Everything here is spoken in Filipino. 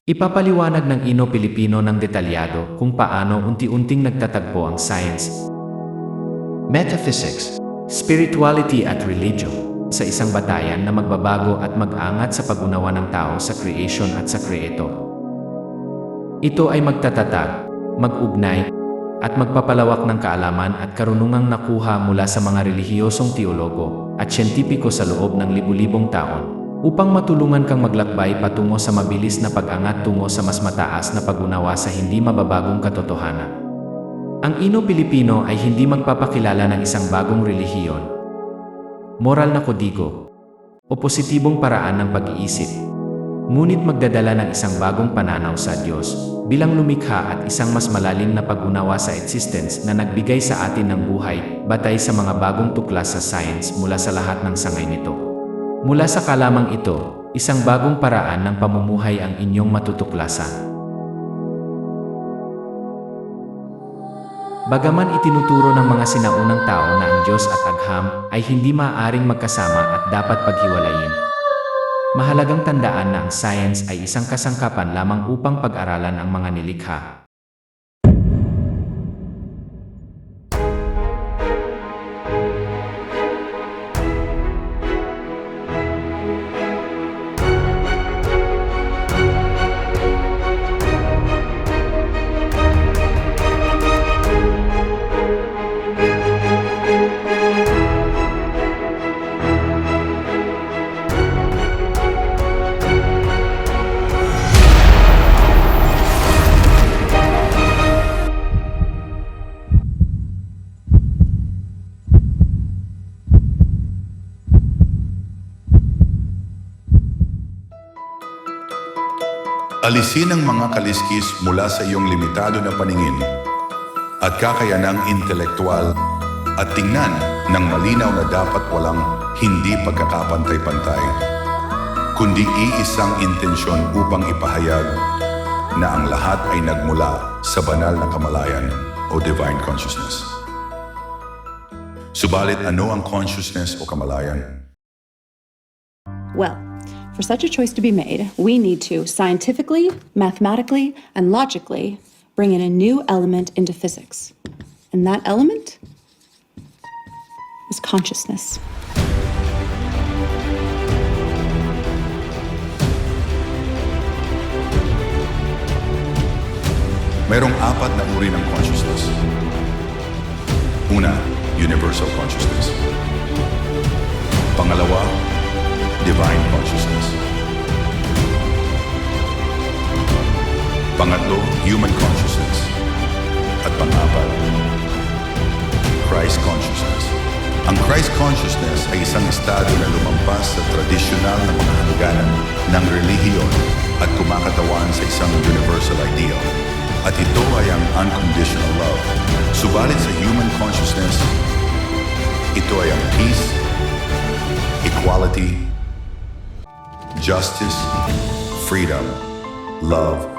Ipapaliwanag ng Ino-Pilipino ng detalyado kung paano unti-unting nagtatagpo ang science, metaphysics, spirituality at religion sa isang batayan na magbabago at mag-angat sa pag-unawa ng tao sa creation at sa Creator. Ito ay magtatatag, mag-ugnay, at magpapalawak ng kaalaman at karunungang nakuha mula sa mga relihiyosong teologo at siyentipiko sa loob ng libu-libong taon upang matulungan kang maglakbay patungo sa mabilis na pag-angat tungo sa mas mataas na pag-unawa sa hindi mababagong katotohanan. Ang Ino-Pilipino ay hindi magpapakilala ng isang bagong relihiyon, moral na kodigo, o positibong paraan ng pag-iisip, ngunit magdadala ng isang bagong pananaw sa Diyos bilang lumikha at isang mas malalim na pag-unawa sa existence na nagbigay sa atin ng buhay batay sa mga bagong tuklas sa science mula sa lahat ng sangay nito. Mula sa kalamang ito, isang bagong paraan ng pamumuhay ang inyong matutuklasan. Bagaman itinuturo ng mga sinaunang tao na ang Diyos at agham ay hindi maaaring magkasama at dapat paghiwalayin, mahalagang tandaan na ang science ay isang kasangkapan lamang upang pag-aralan ang mga nilikha. Alisin ang mga kaliskis mula sa iyong limitado na paningin at kakayanang intelektual at tingnan ng malinaw na dapat walang hindi pagkakapantay-pantay, kundi iisang intensyon upang ipahayag na ang lahat ay nagmula sa banal na kamalayan o divine consciousness. Subalit ano ang consciousness o kamalayan? Well, for such a choice to be made, we need to scientifically, mathematically, and logically bring in a new element into physics. And that element is consciousness. Mayroong apat na uri ng consciousness. Una, universal consciousness. Pangalawa, divine consciousness. Pangatlo, human consciousness. At pang-apat, Christ consciousness. Ang Christ consciousness ay isang estado na lumampas sa tradisyonal na mga hangganan ng relihiyon at kumakatawan sa isang universal ideal. At ito ay ang unconditional love. Subalit sa human consciousness, ito ay ang peace, equality, justice, freedom, love,